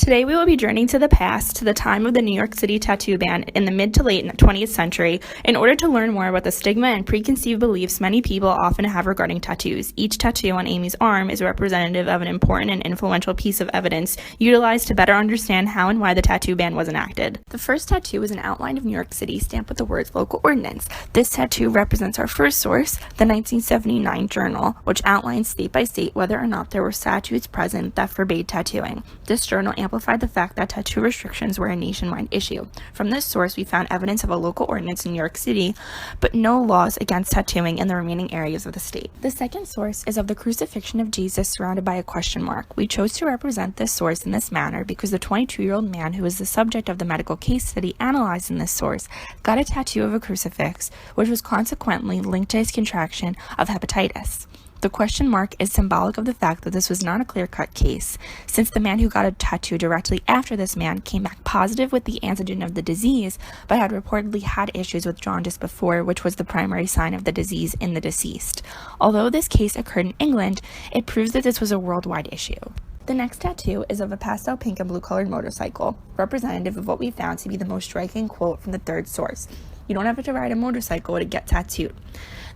Today we will be journeying to the past, to the time of the New York City tattoo ban in the mid to late 20th century, in order to learn more about the stigma and preconceived beliefs many people often have regarding tattoos. Each tattoo on Amy's arm is representative of an important and influential piece of evidence utilized to better understand how and why the tattoo ban was enacted. The first tattoo is an outline of New York City stamped with the words local ordinance. This tattoo represents our first source, the 1979 journal, which outlines state by state whether or not there were statutes present that forbade tattooing. This journal amplified the fact that tattoo restrictions were a nationwide issue. From this source, we found evidence of a local ordinance in New York City, but no laws against tattooing in the remaining areas of the state. The second source is of the crucifixion of Jesus surrounded by a question mark. We chose to represent this source in this manner because the 22-year-old man who was the subject of the medical case study analyzed in this source got a tattoo of a crucifix, which was consequently linked to his contraction of hepatitis. The question mark is symbolic of the fact that this was not a clear-cut case, since the man who got a tattoo directly after this man came back positive with the antigen of the disease, but had reportedly had issues with jaundice before, which was the primary sign of the disease in the deceased. Although this case occurred in England, it proves that this was a worldwide issue. The next tattoo is of a pastel pink and blue colored motorcycle, representative of what we found to be the most striking quote from the third source. "You don't have to ride a motorcycle to get tattooed."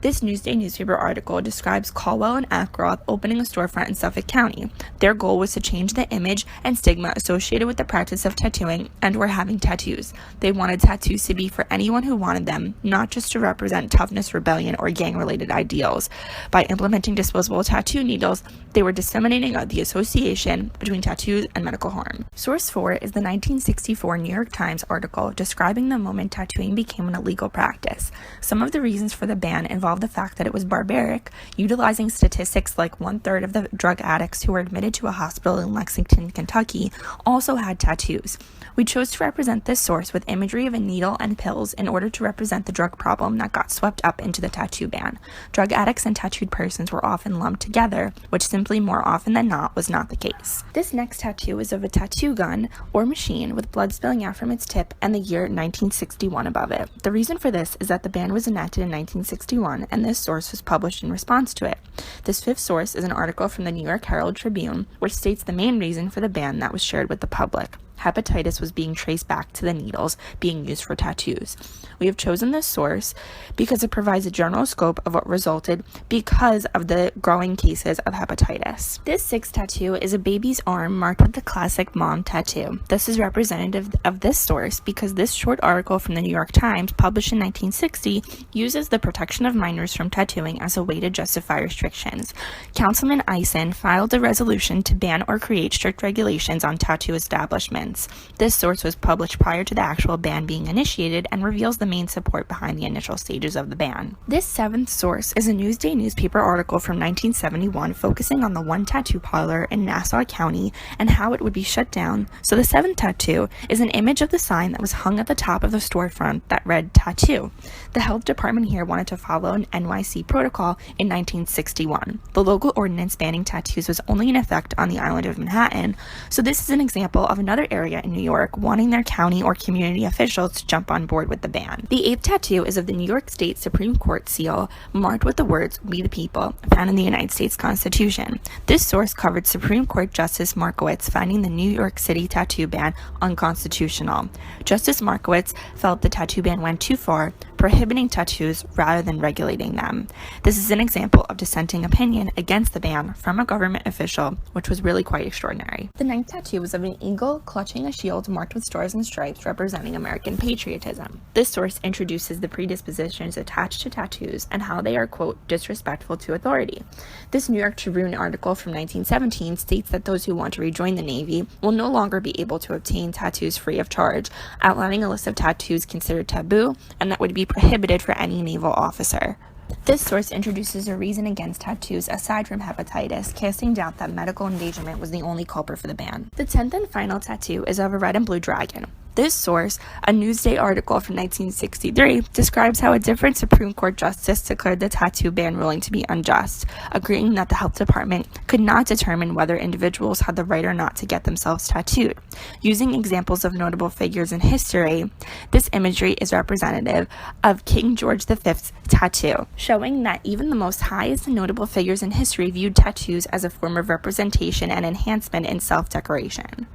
This Newsday newspaper article describes Caldwell and Ackroth opening a storefront in Suffolk County. Their goal was to change the image and stigma associated with the practice of tattooing and were having tattoos. They wanted tattoos to be for anyone who wanted them, not just to represent toughness, rebellion, or gang-related ideals. By implementing disposable tattoo needles, they were disseminating the association between tattoos and medical harm. Source 4 is the 1964 New York Times article describing the moment tattooing became an illegal practice. Some of the reasons for the ban involved the fact that it was barbaric, utilizing statistics like 1/3 of the drug addicts who were admitted to a hospital in Lexington, Kentucky, also had tattoos. We chose to represent this source with imagery of a needle and pills in order to represent the drug problem that got swept up into the tattoo ban. Drug addicts and tattooed persons were often lumped together, which simply more often than not was not the case. This next tattoo is of a tattoo gun or machine with blood spilling out from its tip and the year 1961 above it. The reason for this is that the ban was enacted in 1961 and this source was published in response to it. This fifth source is an article from the New York Herald Tribune, which states the main reason for the ban that was shared with the public. Hepatitis was being traced back to the needles being used for tattoos. We have chosen this source because it provides a general scope of what resulted because of the growing cases of hepatitis. This sixth tattoo is a baby's arm marked with the classic mom tattoo. This is representative of this source because this short article from the New York Times, published in 1960, uses the protection of minors from tattooing as a way to justify restrictions. Councilman Eisen filed a resolution to ban or create strict regulations on tattoo establishments. This source was published prior to the actual ban being initiated and reveals the main support behind the initial stages of the ban. This seventh source is a Newsday newspaper article from 1971 focusing on the one tattoo parlor in Nassau County and how it would be shut down. So the seventh tattoo is an image of the sign that was hung at the top of the storefront that read tattoo. The health department here wanted to follow an NYC protocol in 1961. The local ordinance banning tattoos was only in effect on the island of Manhattan, so this is an example of another area in New York wanting their county or community officials to jump on board with the ban. The eighth tattoo is of the New York State Supreme Court seal marked with the words "We the People" found in the United States Constitution. This source covered Supreme Court Justice Markowitz finding the New York City tattoo ban unconstitutional. Justice Markowitz felt the tattoo ban went too far, prohibiting tattoos rather than regulating them. This is an example of dissenting opinion against the ban from a government official, which was really quite extraordinary. The ninth tattoo is of an eagle clutching a shield marked with stars and stripes representing American patriotism. This source introduces the predispositions attached to tattoos and how they are, quote, disrespectful to authority. This New York Tribune article from 1917 states that those who want to rejoin the Navy will no longer be able to obtain tattoos free of charge, outlining a list of tattoos considered taboo and that would be prohibited for any naval officer. This source introduces a reason against tattoos aside from hepatitis, casting doubt that medical endangerment was the only culprit for the ban. The 10th and final tattoo is of a red and blue dragon. This source, a Newsday article from 1963, describes how a different Supreme Court justice declared the tattoo ban ruling to be unjust, agreeing that the health department could not determine whether individuals had the right or not to get themselves tattooed. Using examples of notable figures in history, this imagery is representative of King George V's tattoo, showing that even the most highest and notable figures in history viewed tattoos as a form of representation and enhancement in self-decoration.